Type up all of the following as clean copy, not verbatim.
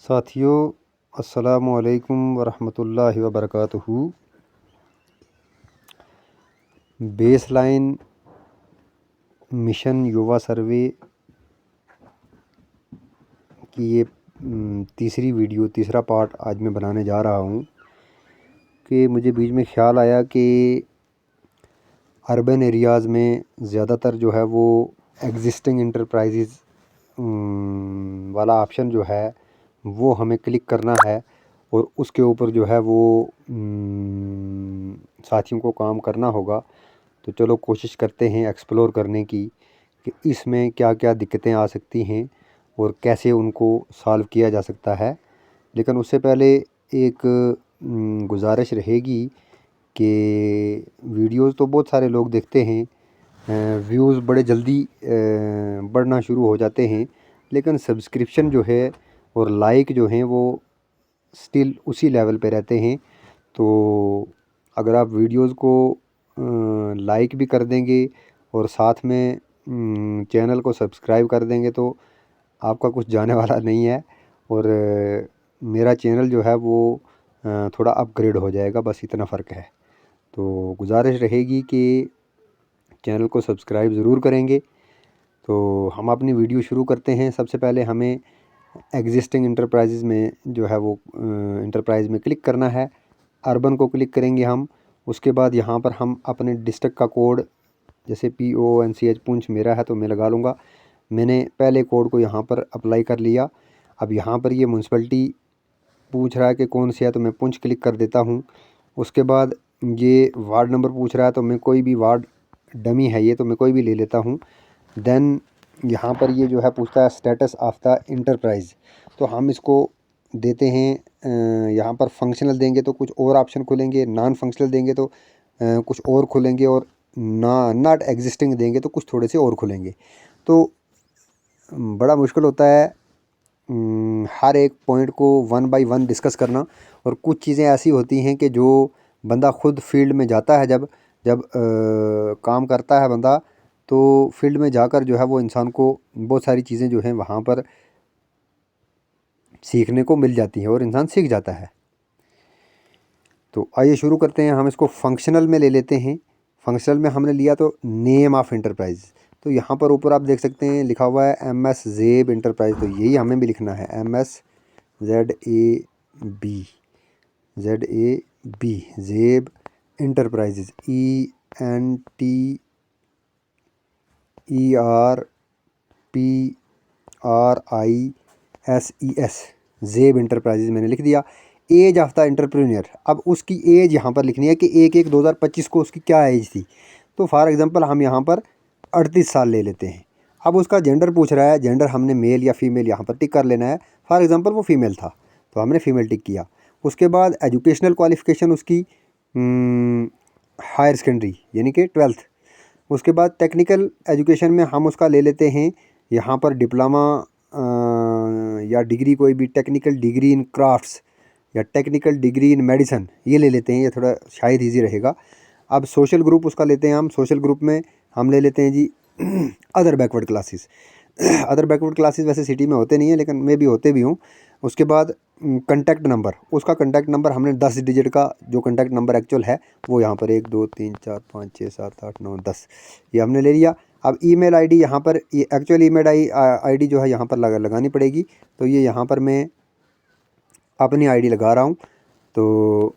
साथियों, अस्सलामु अलैकुम वरहमतुल्लाहि वबरकातुहू। बेसलाइन मिशन युवा सर्वे की ये तीसरा पार्ट आज मैं बनाने जा रहा हूँ कि मुझे बीच में ख्याल आया कि अर्बन एरियाज़ में ज़्यादातर जो है वो एग्जिस्टिंग इंटरप्राइजेज़ वाला ऑप्शन जो है वो हमें क्लिक करना है और उसके ऊपर जो है वो साथियों को काम करना होगा। तो चलो कोशिश करते हैं एक्सप्लोर करने की कि इसमें क्या क्या दिक्कतें आ सकती हैं और कैसे उनको सॉल्व किया जा सकता है। लेकिन उससे पहले एक गुजारिश रहेगी कि वीडियोज़ तो बहुत सारे लोग देखते हैं, व्यूज़ बड़े जल्दी बढ़ना शुरू हो जाते हैं, लेकिन सब्सक्रिप्शन जो है और लाइक जो हैं वो स्टिल उसी लेवल पे रहते हैं। तो अगर आप वीडियोज़ को लाइक भी कर देंगे और साथ में चैनल को सब्सक्राइब कर देंगे तो आपका कुछ जाने वाला नहीं है और मेरा चैनल जो है वो थोड़ा अपग्रेड हो जाएगा, बस इतना फ़र्क है। तो गुजारिश रहेगी कि चैनल को सब्सक्राइब ज़रूर करेंगे। तो हम अपनी वीडियो शुरू करते हैं। सबसे पहले हमें एग्जिस्टिंग इंटरप्राइजेज़ में जो है वो इंटरप्राइज़ में क्लिक करना है। अर्बन को क्लिक करेंगे हम। उसके बाद यहाँ पर हम अपने डिस्ट्रिक्ट का कोड, जैसे PONCH पुंछ मेरा है तो मैं लगा लूँगा। मैंने पहले कोड को यहाँ पर अप्लाई कर लिया। अब यहाँ पर ये म्यूनसिपैलिटी पूछ रहा है कि कौन सी है, तो मैं पुंछ क्लिक कर देता हूँ। उसके बाद ये वार्ड नंबर पूछ रहा है तो मैं कोई भी वार्ड, डमी है ये तो मैं कोई भी ले लेता हूँ। देन यहाँ पर ये जो है पूछता है स्टेटस ऑफ द इंटरप्राइज़, तो हम इसको देते हैं। यहाँ पर फंक्शनल देंगे तो कुछ और ऑप्शन खुलेंगे, नॉन फंक्शनल देंगे तो कुछ और खुलेंगे, और नॉट एग्जिस्टिंग देंगे तो कुछ थोड़े से और खुलेंगे। तो बड़ा मुश्किल होता है हर एक पॉइंट को 1 बाय 1 डिस्कस करना। और कुछ चीज़ें ऐसी होती हैं कि जो बंदा खुद फील्ड में जाता है, जब जब काम करता है बंदा, तो फील्ड में जाकर जो है वो इंसान को बहुत सारी चीज़ें जो हैं वहाँ पर सीखने को मिल जाती हैं और इंसान सीख जाता है। तो आइए शुरू करते हैं। हम इसको फंक्शनल में ले लेते हैं। फंक्शनल में हमने लिया तो नेम ऑफ़ इंटरप्राइज़, तो यहाँ पर ऊपर आप देख सकते हैं लिखा हुआ है MS ज़ेब इंटरप्राइज़, तो यही हमें भी लिखना है MS ZAB ज़ेब enterprises ENTERPRISES ज़ेब enterprises मैंने लिख दिया। एज ऑफ द एंटरप्रेन्योर, अब उसकी एज यहाँ पर लिखनी है कि 1/1/2025 को उसकी क्या एज थी। तो फॉर एग्ज़ाम्पल हम यहाँ पर 38 साल ले लेते हैं। अब उसका जेंडर पूछ रहा है, जेंडर हमने मेल या फीमेल यहाँ पर टिक कर लेना है। फॉर एग्ज़ाम्पल वो फीमेल था तो हमने फीमेल टिक किया। उसके बाद एजुकेशनल क्वालिफ़िकेशन उसकी हायर सेकेंडरी यानी कि 12th। उसके बाद टेक्निकल एजुकेशन में हम उसका ले लेते हैं यहाँ पर डिप्लोमा या डिग्री, कोई भी टेक्निकल डिग्री इन क्राफ्ट्स या टेक्निकल डिग्री इन मेडिसन, ये ले लेते हैं, ये थोड़ा शायद इजी रहेगा। अब सोशल ग्रुप उसका लेते हैं हम। सोशल ग्रुप में हम ले लेते हैं जी other backward classes. Other backward classes वैसे सिटी में होते नहीं हैं, लेकिन मे भी होते भी हों। उसके बाद कंटेक्ट नंबर, उसका कंटेक्ट नंबर हमने 10 डिजिट का जो कंटेक्ट नंबर एक्चुअल है वो यहाँ पर 1 2 3 4 5 6 7 8 9 10 ये हमने ले लिया। अब ईमेल आईडी यहाँ पर, ये एक्चुअल ईमेल आईडी जो है यहाँ पर लगानी पड़ेगी। तो ये यहाँ पर मैं अपनी आईडी लगा रहा हूँ। तो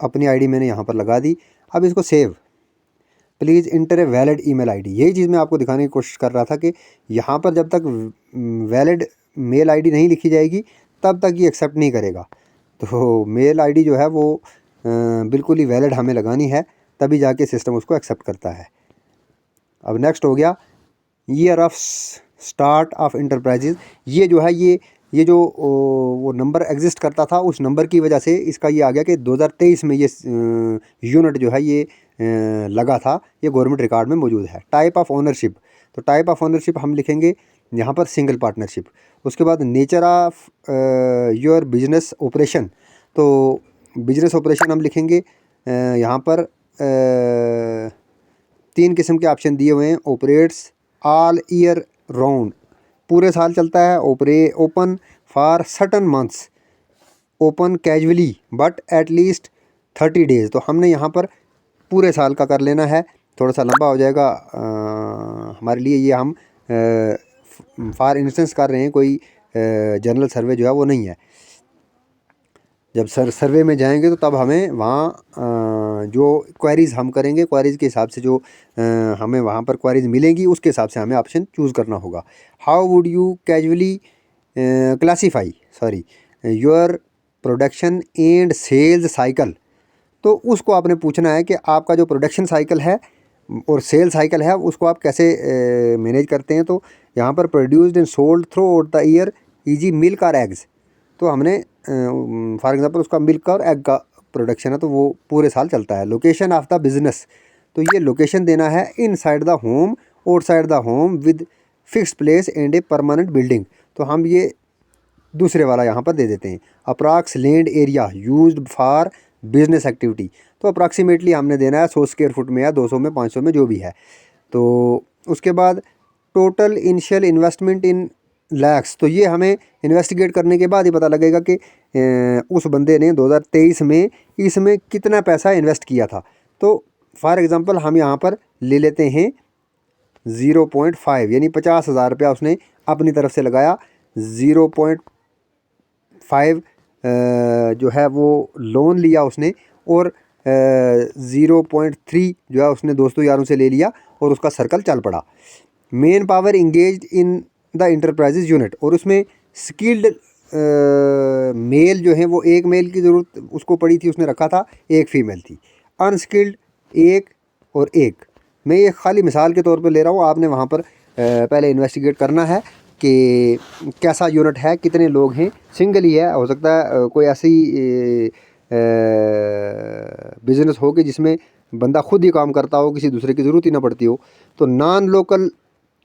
अपनी आईडी मैंने यहाँ पर लगा दी। अब इसको save, please inter a valid email ID, यही चीज़ मैं आपको दिखाने की कोशिश कर रहा था कि यहाँ पर जब तक वैलिड मेल आईडी नहीं लिखी जाएगी तब तक ये एक्सेप्ट नहीं करेगा। तो मेल आईडी जो है वो बिल्कुल ही वैलिड हमें लगानी है, तभी जाके सिस्टम उसको एक्सेप्ट करता है। अब नेक्स्ट हो गया year of start of enterprises. ये जो है ये जो वो नंबर एग्जिस्ट करता था, उस नंबर की वजह से इसका ये आ गया कि 2023 में ये यूनिट जो है ये लगा था, ये गवर्नमेंट रिकॉर्ड में मौजूद है। टाइप ऑफ ओनरशिप, तो टाइप ऑफ ओनरशिप हम लिखेंगे यहाँ पर सिंगल पार्टनरशिप। उसके बाद nature of your business operation, तो बिजनेस ऑपरेशन हम लिखेंगे यहाँ पर 3 किस्म के ऑप्शन दिए हुए हैं, ऑपरेट्स, ऑल ईयर राउंड, पूरे साल चलता है। Open for certain months, open casually but at least 30 days. तो हमने यहाँ पर पूरे साल का कर लेना है, थोड़ा सा लंबा हो जाएगा हमारे लिए। ये हम फॉर इंस्टेंस कर रहे हैं, कोई जनरल सर्वे जो है वो नहीं है। जब सर्वे में जाएंगे तो तब हमें वहाँ जो क्वेरीज़ हम करेंगे, क्वेरीज़ के हिसाब से जो हमें वहाँ पर क्वेरीज़ मिलेंगी उसके हिसाब से हमें ऑप्शन चूज़ करना होगा। How would you casually classify your production and sales cycle. तो उसको आपने पूछना है कि आपका जो प्रोडक्शन साइकिल है और सेल साइकिल है उसको आप कैसे मैनेज करते हैं। तो यहाँ पर produced and sold through out the year easy milk और एग्स। तो हमने फॉर एग्जांपल उसका मिल्क और एग का प्रोडक्शन है तो वो पूरे साल चलता है। लोकेशन ऑफ द बिजनेस, तो ये लोकेशन देना है inside the home, outside the home, with fix place and a permanent building. तो हम ये दूसरे वाला यहाँ पर दे देते हैं। Approx land area used for business activity, तो अप्रॉक्सीमेटली हमने देना है 100 स्क्वायर फुट में या 200 में 500 में जो भी है। तो उसके बाद टोटल इनिशियल इन्वेस्टमेंट इन लैक्स, तो ये हमें इन्वेस्टिगेट करने के बाद ही पता लगेगा कि उस बंदे ने 2023 में इसमें कितना पैसा इन्वेस्ट किया था। तो फॉर एग्ज़ाम्पल हम यहाँ पर ले लेते हैं 0.5, यानी 50,000 रुपया उसने अपनी तरफ से लगाया। 0.5 जो है वो लोन लिया उसने, और 0.3 जो है उसने दोस्तों यारों से ले लिया और उसका सर्कल चल पड़ा। Main power engage in the enterprises unit, और उसमें स्किल्ड मेल जो है वो एक मेल की ज़रूरत उसको पड़ी थी, उसने रखा था, एक फीमेल थी। अनस्किल्ड एक और एक। मैं ये खाली मिसाल के तौर पर ले रहा हूँ, आपने वहाँ पर पहले इन्वेस्टिगेट करना है कि कैसा यूनिट है, कितने लोग हैं। सिंगल ही है, हो सकता है कोई ऐसी बिज़नेस हो कि जिसमें बंदा खुद ही काम करता हो, किसी दूसरे की ज़रूरत ही ना पड़ती हो। तो नॉन लोकल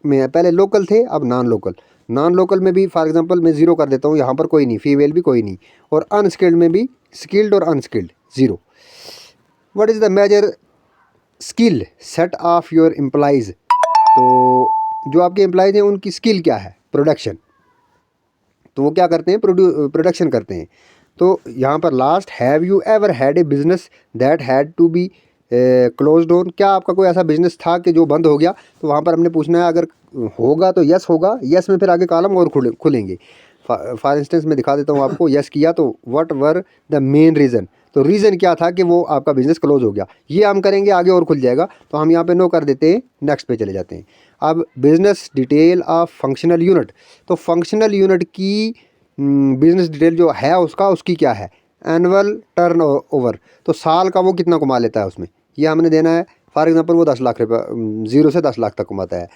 में, पहले लोकल थे अब नॉन लोकल। नॉन लोकल में भी फॉर एग्जांपल मैं 0 कर देता हूँ, यहाँ पर कोई नहीं, फीमेल भी कोई नहीं। और अनस्किल्ड में भी स्किल्ड और unskilled 0। What is the major skill set of your employees, तो जो आपके एम्प्लॉइज़ हैं उनकी स्किल क्या है, प्रोडक्शन। तो वो क्या करते हैं, प्रोडक्शन करते हैं। तो यहाँ पर last, have you ever had a business that had to be close down, क्या आपका कोई ऐसा बिजनेस था कि जो बंद हो गया। तो वहाँ पर हमने पूछना है, अगर होगा तो यस होगा, यस में फिर आगे कॉलम और खुलेंगे। फॉर इंस्टेंस मैं दिखा देता हूँ आपको, यस किया तो what were the main reason, तो रीज़न क्या था कि वो आपका बिज़नेस क्लोज हो गया। ये हम करेंगे, आगे और खुल जाएगा। तो हम यहाँ पे नो कर देते हैं, नेक्स्ट पे चले जाते हैं। अब business detail of functional unit, तो फंक्शनल यूनिट की बिज़नेस डिटेल जो है उसकी क्या है। एनुअल टर्न ओवर, तो साल का वो कितना कमा लेता है उसमें, ये हमने देना है। फॉर एग्जांपल वो 10 लाख रुपये, 0 से 10 लाख तक कमाता है।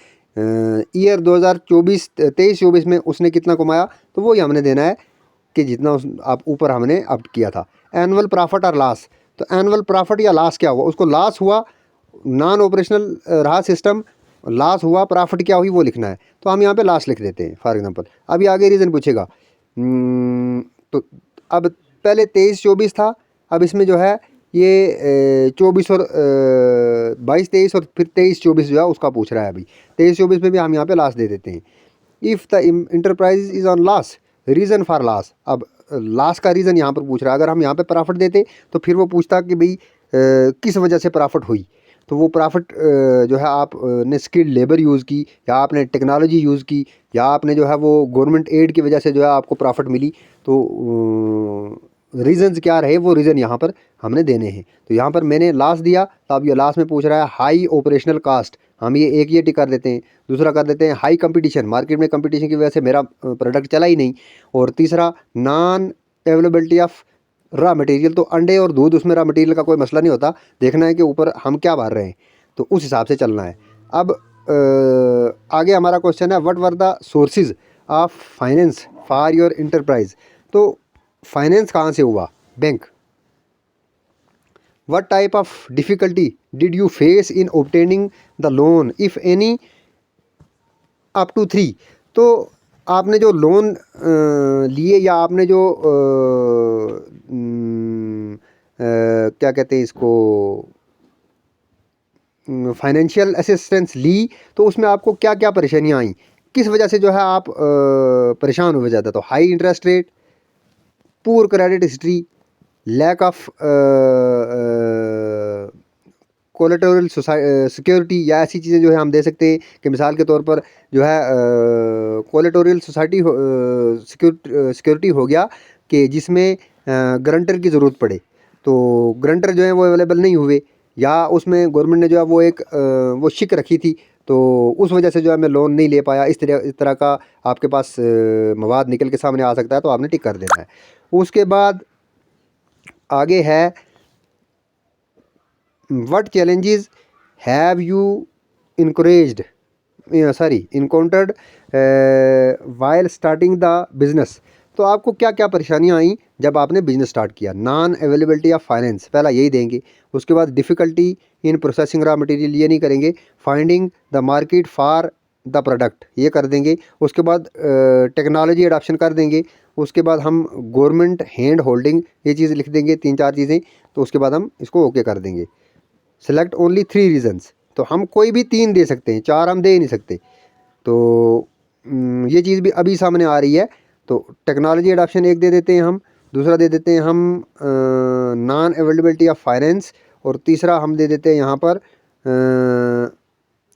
ईयर 2023-24 में उसने कितना कमाया, तो वही हमने देना है कि जितना आप ऊपर हमने अप किया था। एनुअल प्रॉफिट और लॉस, तो एनुअल प्रॉफिट या लॉस क्या हुआ, उसको लॉस हुआ, नॉन ऑपरेशनल रहा सिस्टम, लॉस हुआ, प्रॉफिट क्या हुई वो लिखना है। तो हम यहाँ पे लॉस लिख देते हैं फॉर एग्जांपल। अभी आगे रीज़न पूछेगा। तो अब पहले 23-24 था, अब इसमें जो है ये 24 और 22-23 और फिर 23-24 जो है उसका पूछ रहा है। अभी 23-24 में भी हम यहाँ पे लॉस दे देते हैं। If the enterprise is on loss, reason for loss, अब लॉस का रीज़न यहाँ पर पूछ रहा है। अगर हम यहाँ पे प्रॉफिट देते तो फिर वो पूछता कि भाई किस वजह से प्रॉफिट हुई। तो वो प्रॉफिट जो है आप ने स्किल्ड लेबर यूज़ की, या आपने टेक्नोलॉजी यूज़ की, या आपने जो है वो गवर्नमेंट एड की वजह से जो है आपको प्रॉफिट मिली। तो रीज़न्स क्या रहे वो रीज़न यहाँ पर हमने देने हैं। तो यहाँ पर मैंने लॉस दिया, तो अब ये लॉस में पूछ रहा है हाई ऑपरेशनल कास्ट, हम ये टिक कर देते हैं। दूसरा कर देते हैं हाई कंपटीशन, मार्केट में कंपटीशन की वजह से मेरा प्रोडक्ट चला ही नहीं। और तीसरा non availability of raw material, तो अंडे और दूध उसमें रॉ मटेरियल का कोई मसला नहीं होता, देखना है कि ऊपर हम क्या भर रहे हैं, तो उस हिसाब से चलना है। अब आगे हमारा क्वेश्चन है, what were the sources of finance for your enterprise, तो फाइनेंस कहाँ से हुआ, bank. What type of difficulty did you face in obtaining the loan if any, up to 3, तो आपने जो लोन लिए या आपने जो क्या कहते हैं इसको, फाइनेंशियल असिस्टेंस ली तो उसमें आपको क्या क्या परेशानियाँ आई, किस वजह से जो है आप परेशान हुए ज़्यादा? तो high interest rate, poor credit history, lack of collateral security, या ऐसी चीज़ें जो है हम दे सकते हैं कि मिसाल के तौर पर जो है कोलेटोरियल सोसाइटी सिक्योरिटी हो गया कि जिसमें गारंटर की ज़रूरत पड़े, तो गारंटर जो है वो अवेलेबल नहीं हुए, या उसमें गवर्नमेंट ने जो है वो एक वो शिक रखी थी, तो उस वजह से जो है मैं लोन नहीं ले पाया। इस तरह का आपके पास मवाद निकल के सामने आ सकता है, तो आपने टिक कर देना है। उसके बाद आगे है, what challenges have you encountered while starting the business? तो आपको क्या क्या परेशानियां आई जब आपने बिजनेस स्टार्ट किया? नॉन अवेलेबिलिटी ऑफ फाइनेंस, पहला यही देंगे। उसके बाद difficulty in processing raw material, ये नहीं करेंगे। Finding the market for the product, ये कर देंगे। उसके बाद टेक्नोलॉजी अडॉप्शन कर देंगे। उसके बाद हम गवर्नमेंट हैंड होल्डिंग, ये चीज़ लिख देंगे, 3-4 चीज़ें। तो उसके बाद हम इसको ओके कर देंगे। सेलेक्ट ओनली 3 रीज़न्स, तो हम कोई भी 3 दे सकते हैं, 4 हम दे ही नहीं सकते। तो ये चीज़ भी अभी सामने आ रही है। तो टेक्नोलॉजी अडॉप्शन एक दे देते हैं हम, दूसरा दे देते हैं हम नॉन अवेलेबिलिटी ऑफ फाइनेंस, और तीसरा हम दे देते हैं यहाँ पर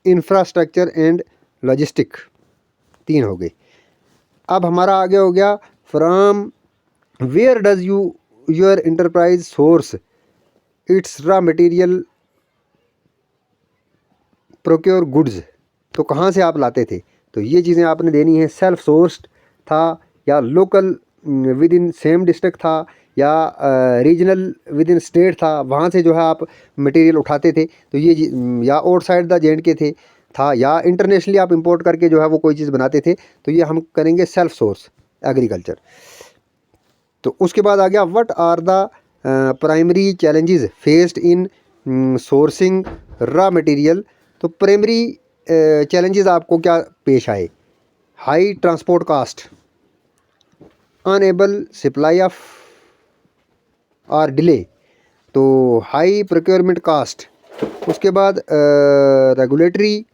इंफ्रास्ट्रक्चर एंड लॉजिस्टिक। 3 हो गए। अब हमारा आगे हो गया, from where does your enterprise source its raw material procure goods, तो कहाँ से आप लाते थे? तो ये चीज़ें आपने देनी है। सेल्फ सोर्स्ड था, या local with in same district था, या रीजनल विद इन स्टेट था, वहाँ से जो है आप मटेरियल उठाते थे। तो ये या आउटसाइड द जेंड के थे था, या इंटरनेशनली आप इंपोर्ट करके जो है वो कोई चीज़ बनाते थे। तो ये हम करेंगे सेल्फ सोर्स एग्रीकल्चर। तो उसके बाद आ गया, what are the primary challenges faced in sourcing raw material. तो प्राइमरी चैलेंजेस आपको क्या पेश आए? High transport cost, unable supply of और डिले, तो हाई प्रोक्योरमेंट कास्ट। उसके बाद रेगुलेटरी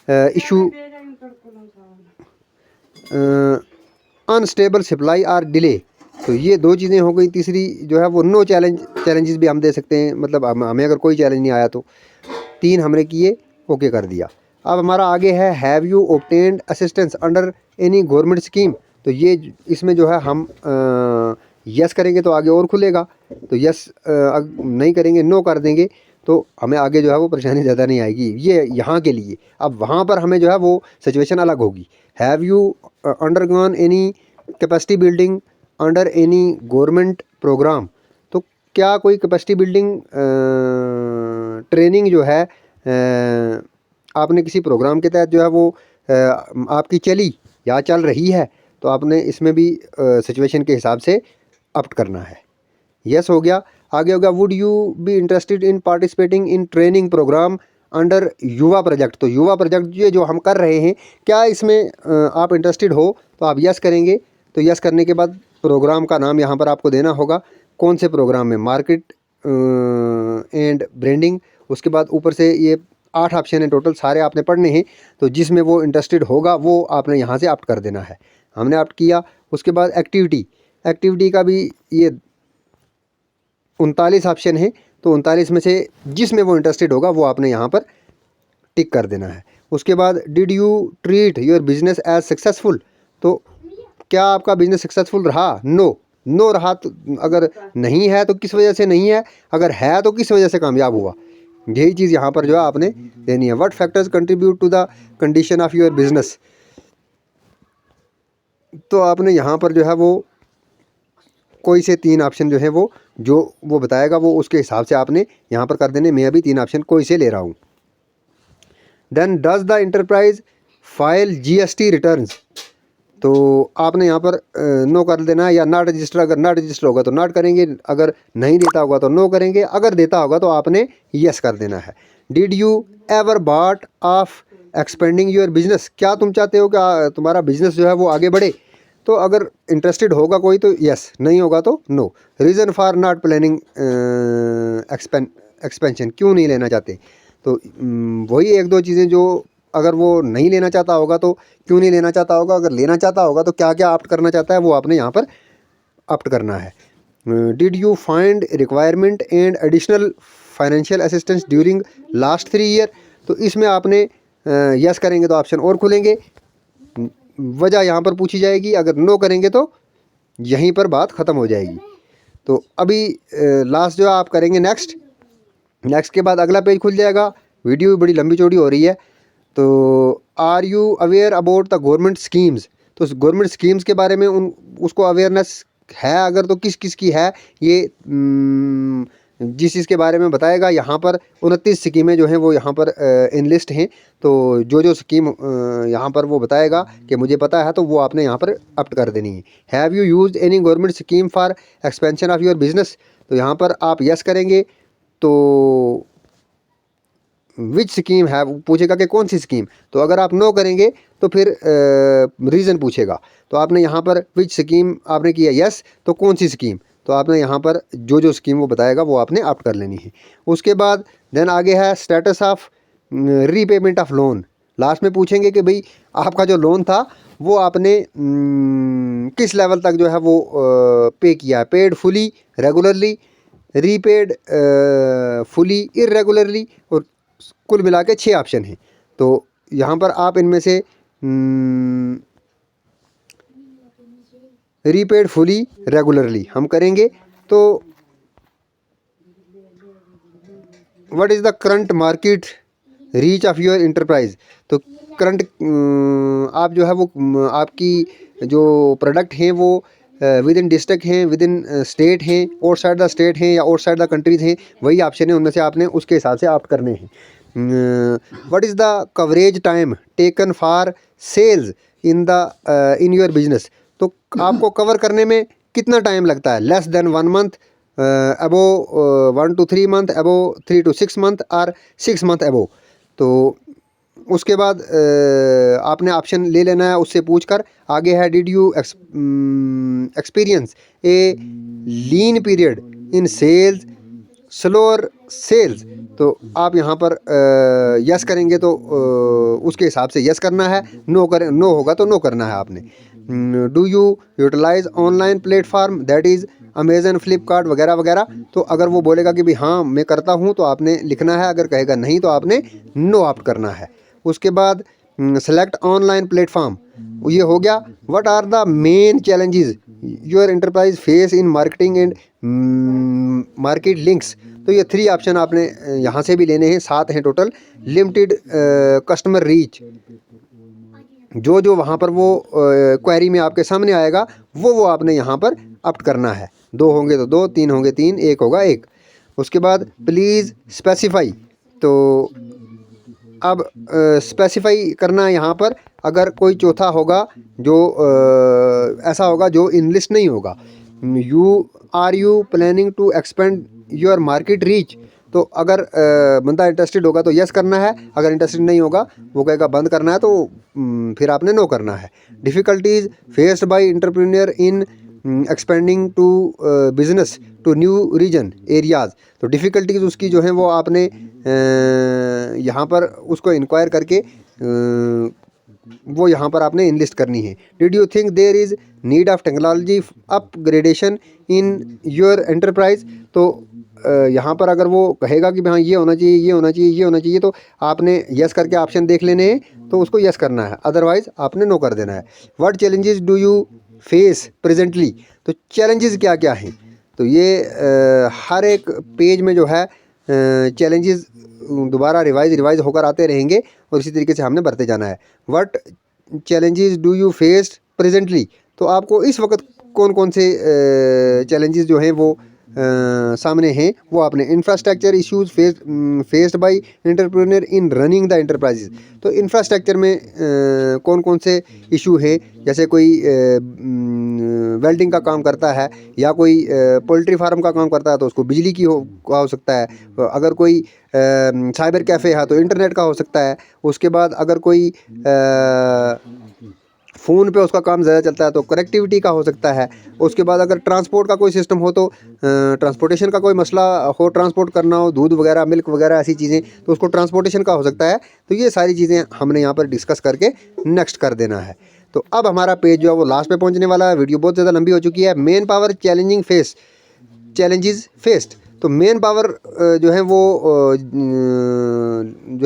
इशू, अनस्टेबल सप्लाई और डिले। तो ये 2 चीज़ें हो गई। तीसरी जो है वो नो चैलेंजेस भी हम दे सकते हैं, मतलब हमें अगर कोई चैलेंज नहीं आया तो। 3 हमने किए, ओके कर दिया। अब हमारा आगे है, have you obtained assistance under any government scheme. तो ये इसमें जो है हम यस करेंगे तो आगे और खुलेगा, तो यस नहीं करेंगे, नो कर देंगे, तो हमें आगे जो है वो परेशानी ज़्यादा नहीं आएगी। ये यहाँ के लिए। अब वहाँ पर हमें जो है वो सिचुएशन अलग होगी। Have you undergone any capacity building under any government program. तो क्या कोई कैपेसिटी बिल्डिंग ट्रेनिंग जो है आपने किसी प्रोग्राम के तहत जो है वो आपकी चली या चल रही है, तो आपने इसमें भी सिचुएशन के हिसाब से अप्ट करना है। यस हो गया। आगे होगा, would you be interested in participating in training program under Yuva project. तो युवा प्रोजेक्ट ये जो हम कर रहे हैं, क्या इसमें आप इंटरेस्टेड हो? तो आप यस करेंगे। तो यस करने के बाद प्रोग्राम का नाम यहाँ पर आपको देना होगा, कौन से प्रोग्राम में, मार्केट एंड ब्रांडिंग। उसके बाद ऊपर से ये 8 ऑप्शन हैं टोटल, सारे आपने पढ़ने हैं। तो जिसमें वो इंटरेस्टेड होगा वो आपने यहाँ से ऑप्ट कर देना है। हमने ऑप्ट किया। उसके बाद एक्टिविटी का भी ये 39 ऑप्शन है, तो 39 में से जिसमें वो इंटरेस्टेड होगा वो आपने यहाँ पर टिक कर देना है। उसके बाद, did you treat your business as successful. तो क्या आपका बिजनेस सक्सेसफुल रहा? नो रहा। तो अगर नहीं है तो किस वजह से नहीं है, अगर है तो किस वजह से कामयाब हुआ, यही चीज़ यहाँ पर जो है आपने देनी है। What factors contribute to the condition of your business. तो आपने यहाँ पर जो है वो कोई से 3 ऑप्शन जो है वो जो वो बताएगा वो उसके हिसाब से आपने यहाँ पर कर देने। मैं अभी 3 ऑप्शन कोई से ले रहा हूँ। Then, does the enterprise file GST returns. तो आपने यहाँ पर नो कर देना है, या नॉट रजिस्टर। अगर नॉट रजिस्टर होगा तो नॉट करेंगे, अगर नहीं देता होगा तो नो करेंगे, अगर देता होगा तो आपने यस कर देना है। Did you ever bot of expanding your business. क्या तुम चाहते हो कि तुम्हारा बिजनेस जो है वो आगे बढ़े? तो अगर इंटरेस्टेड होगा कोई तो यस, नहीं होगा तो no. Reason for not planning expansion, क्यों नहीं लेना चाहते। तो वही एक दो चीज़ें जो अगर वो नहीं लेना चाहता होगा तो क्यों नहीं लेना चाहता होगा, अगर लेना चाहता होगा तो क्या क्या ऑप्ट करना चाहता है वो आपने यहाँ पर ऑप्ट करना है। Did you find requirement and additional financial assistance during last 3 year, तो इसमें आपने यस करेंगे तो ऑप्शन और खुलेंगे, वजह यहाँ पर पूछी जाएगी, अगर नो करेंगे तो यहीं पर बात ख़त्म हो जाएगी। तो अभी लास्ट जो आप करेंगे नेक्स्ट के बाद अगला पेज खुल जाएगा। वीडियो भी बड़ी लंबी चौड़ी हो रही है। तो are you aware about the government schemes, तो गवर्नमेंट स्कीम्स के बारे में उसको अवेयरनेस है अगर, तो किस किस की है ये जिस चीज़ के बारे में बताएगा। यहाँ पर 29 स्कीमें जो हैं वो यहाँ पर इनलिस्ट हैं। तो जो स्कीम यहाँ पर वो बताएगा कि मुझे पता है, तो वो आपने यहाँ पर ऑप्ट कर देनी है। Have you used any government scheme for expansion of your business, तो यहाँ पर आप यस करेंगे तो विच स्कीम है पूछेगा कि कौन सी स्कीम, तो अगर आप नो करेंगे तो फिर रीज़न पूछेगा। तो आपने यहाँ पर विच स्कीम आपने किया यस, तो कौन सी स्कीम, तो आपने यहाँ पर जो स्कीम वो बताएगा वो आपने ऑप्ट कर लेनी है। उसके बाद देन आगे है status of repayment of loan. Last में पूछेंगे कि भाई आपका जो लोन था वो आपने किस लेवल तक जो है वो पे किया है, paid fully, regularly, repaid fully, irregularly, और कुल मिला के 6 ऑप्शन हैं। तो यहाँ पर आप इनमें से रीपेड फुली रेगुलरली हम करेंगे। तो what is the current market reach of your enterprise, तो करंट आप जो है वो आपकी जो प्रोडक्ट हैं वो विद इन डिस्ट्रिक्ट हैं, विद इन स्टेट हैं, आउट साइड द स्टेट हैं या आउट साइड द कंट्रीज़ हैं, वही ऑप्शन है, उनमें से आपने उसके हिसाब से ऑप्ट करने हैं। What is the coverage time taken for sales in your business, तो आपको कवर करने में कितना टाइम लगता है, less than 1 month, above 1 to 3 month, above 3 to 6 month, और 6 मंथ अबो। तो उसके बाद आपने ऑप्शन ले लेना है उससे पूछकर। आगे है did you experience a lean period in sales, slower sales, तो आप यहाँ पर यस करेंगे तो उसके हिसाब से यस करना है, नो होगा तो नो करना है आपने। Do you utilize online platform that is Amazon, Flipkart वगैरह वगैरह, तो अगर वो बोलेगा कि भाई हाँ मैं करता हूँ तो आपने लिखना है, अगर कहेगा नहीं तो आपने नो ऑप्ट करना है। उसके बाद सेलेक्ट ऑनलाइन प्लेटफॉर्म, ये हो गया। What are the main challenges your enterprise face in marketing and market links, तो ये 3 ऑप्शन आपने यहाँ से भी लेने हैं, 7 हैं टोटल। लिमिटेड कस्टमर रीच, जो वहाँ पर वो क्वेरी में आपके सामने आएगा वो आपने यहाँ पर ऑप्ट करना है। 2 होंगे तो 2, 3 होंगे 3, 1 होगा 1। उसके बाद प्लीज़ स्पेसिफाई, तो अब स्पेसिफाई करना यहाँ पर, अगर कोई चौथा होगा जो ऐसा होगा जो इनलिस्ट नहीं होगा। You planning to expand your market reach, तो अगर बंदा इंटरेस्टेड होगा तो यस करना है, अगर इंटरेस्टेड नहीं होगा वो कहेगा बंद करना है, तो फिर आपने नो करना है। Difficulties faced by entrepreneur in expanding to business to new region areas, तो डिफ़िकल्टीज उसकी जो है वो आपने यहाँ पर उसको इंक्वायर करके वो यहाँ पर आपने इनलिस्ट करनी है। Did you think there is need of technology upgradation in your enterprise, तो यहाँ पर अगर वो कहेगा कि हाँ ये होना चाहिए, ये होना चाहिए, ये होना चाहिए, तो आपने यस करके ऑप्शन देख लेने हैं, तो उसको यस करना है, अदरवाइज़ आपने नो कर देना है। What challenges do you face presently, तो चैलेंजेस क्या क्या हैं, तो ये हर एक पेज में जो है चैलेंजेस दोबारा रिवाइज होकर आते रहेंगे और इसी तरीके से हमने बढ़ते जाना है। What challenges do you face presently, तो आपको इस वक्त कौन कौन से चैलेंजेस जो हैं वो सामने हैं, वो आपने infrastructure issues faced by entrepreneur in running the enterprises, तो इंफ्रास्ट्रक्चर में कौन कौन से इशू है, जैसे कोई वेल्डिंग का काम करता है या कोई पोल्ट्री फार्म का काम करता है तो उसको बिजली की हो सकता है, अगर कोई साइबर कैफ़े है तो इंटरनेट का हो सकता है। उसके बाद अगर कोई फ़ोन पे उसका काम ज़्यादा चलता है तो कनेक्टिविटी का हो सकता है। उसके बाद अगर ट्रांसपोर्ट का कोई सिस्टम हो तो ट्रांसपोर्टेशन का कोई मसला हो, ट्रांसपोर्ट करना हो, दूध वगैरह, मिल्क वगैरह ऐसी चीज़ें, तो उसको ट्रांसपोर्टेशन का हो सकता है। तो ये सारी चीज़ें हमने यहाँ पर डिस्कस करके नेक्स्ट कर देना है। तो अब हमारा पेज जो है वो लास्ट पे पहुँचने वाला है। वीडियो बहुत ज़्यादा लंबी हो चुकी है। Main power challenges faced. तो मेन पावर जो है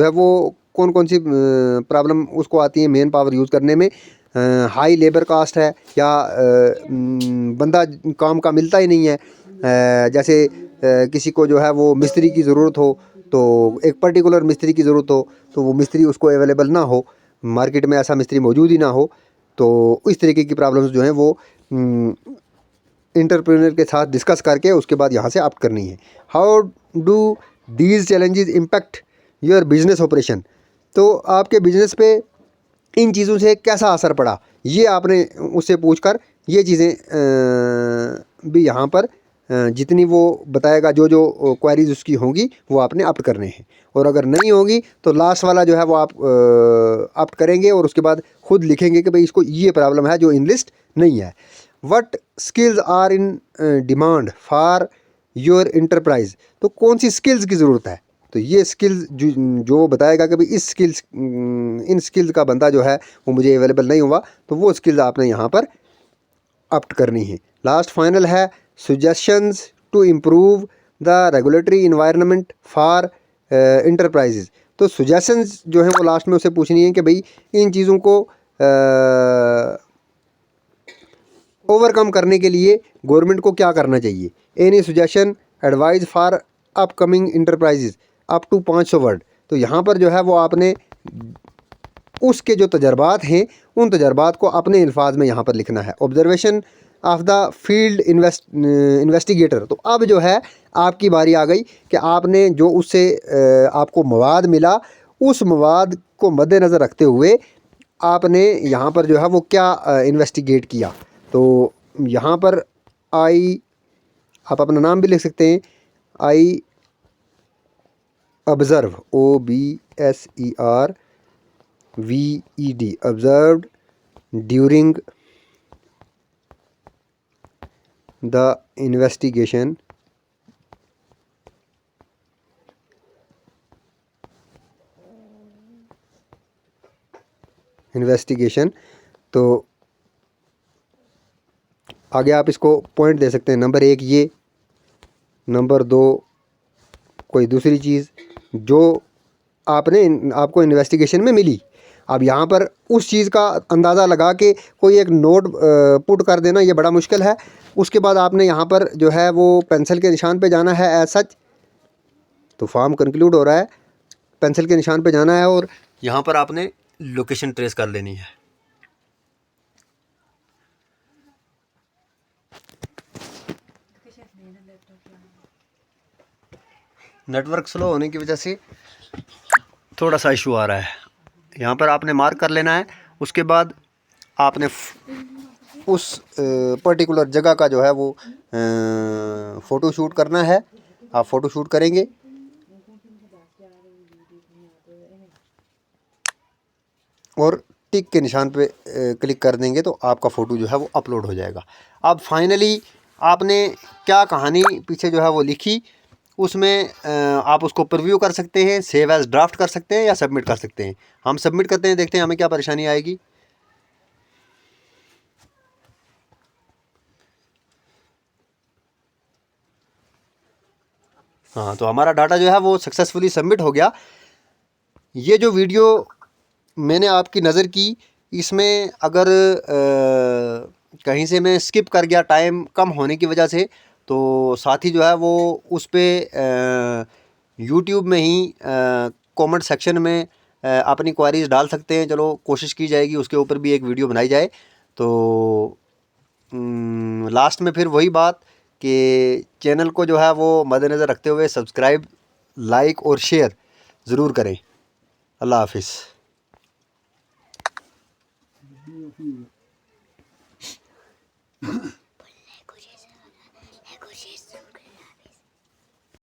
वो कौन कौन सी प्रॉब्लम उसको आती है मेन पावर यूज़ करने में। हाई लेबर कास्ट है, या बंदा काम का मिलता ही नहीं है। जैसे किसी को जो है वो मिस्त्री की ज़रूरत हो, तो एक पर्टिकुलर मिस्त्री की ज़रूरत हो, तो वो मिस्त्री उसको अवेलेबल ना हो, मार्केट में ऐसा मिस्त्री मौजूद ही ना हो। तो इस तरीके की प्रॉब्लम्स जो हैं वो इंटरप्रेन्योर के साथ डिस्कस करके उसके बाद यहाँ से ऑप्ट करनी है। How do these challenges impact your business operation. तो आपके बिजनेस पे इन चीज़ों से कैसा असर पड़ा, ये आपने उससे पूछकर ये चीज़ें भी यहाँ पर जितनी वो बताएगा, जो जो क्वेरीज उसकी होंगी वो आपने ऑप्ट करने हैं। और अगर नहीं होगी तो लास्ट वाला जो है वो आप ऑप्ट करेंगे और उसके बाद खुद लिखेंगे कि भाई इसको ये प्रॉब्लम है जो इन लिस्ट नहीं है। What skills are in demand for your enterprise. तो कौन सी स्किल्स की ज़रूरत है, तो ये स्किल्स जो बताएगा कि भाई इन स्किल्स का बंदा जो है वो मुझे अवेलेबल नहीं हुआ, तो वो स्किल्स आपने यहाँ पर ऑप्ट करनी है। लास्ट फाइनल है suggestions to improve the regulatory environment for enterprises. तो सजेशंस जो हैं वो लास्ट में उसे पूछनी है कि भाई इन चीज़ों को ओवरकम करने के लिए गवर्नमेंट को क्या करना चाहिए। Any suggestion advice for upcoming enterprises up to 500 word. तो यहाँ पर जो है वो आपने उसके जो तजर्बात हैं उन तजर्बात को अपने अल्फाज में यहाँ पर लिखना है। Observation of the field investigator. तो अब जो है आपकी बारी आ गई कि आपने जो उससे आपको मवाद मिला, उस मवाद को मद्देनज़र रखते हुए आपने यहाँ पर जो है वो क्या इन्वेस्टिगेट किया। तो यहाँ पर आप अपना नाम भी लिख सकते हैं। I observe, OBSERVED, observed during the investigation तो आगे आप इसको पॉइंट दे सकते हैं। नंबर 1 ये, नंबर 2 कोई दूसरी चीज़ जो आपको इन्वेस्टिगेशन में मिली। अब यहाँ पर उस चीज़ का अंदाज़ा लगा के कोई एक नोट पुट कर देना ये बड़ा मुश्किल है। उसके बाद आपने यहाँ पर जो है वो पेंसिल के निशान पे जाना है एज सच। तो फॉर्म कंक्लूड हो रहा है, पेंसिल के निशान पे जाना है और यहाँ पर आपने लोकेशन ट्रेस कर लेनी है। नेटवर्क स्लो होने की वजह से थोड़ा सा इशू आ रहा है। यहाँ पर आपने मार्क कर लेना है। उसके बाद आपने उस पर्टिकुलर जगह का जो है वो फ़ोटो शूट करना है। आप फ़ोटो शूट करेंगे और टिक के निशान पे क्लिक कर देंगे तो आपका फ़ोटो जो है वो अपलोड हो जाएगा। अब फाइनली आपने क्या कहानी पीछे जो है वो लिखी, उसमें आप उसको प्रीव्यू कर सकते हैं, सेव एज ड्राफ्ट कर सकते हैं या सबमिट कर सकते हैं। हम सबमिट करते हैं, देखते हैं हमें क्या परेशानी आएगी। हाँ, तो हमारा डाटा जो है वो सक्सेसफुली सबमिट हो गया। ये जो वीडियो मैंने आपकी नज़र की, इसमें अगर कहीं से मैं स्किप कर गया टाइम कम होने की वजह से, तो साथी जो है वो उस पर यूट्यूब में ही कमेंट सेक्शन में अपनी क्वेरीज डाल सकते हैं। चलो कोशिश की जाएगी उसके ऊपर भी एक वीडियो बनाई जाए। तो लास्ट में फिर वही बात कि चैनल को जो है वो मद्देनज़र रखते हुए सब्सक्राइब, लाइक और शेयर ज़रूर करें। अल्लाह हाफिज़।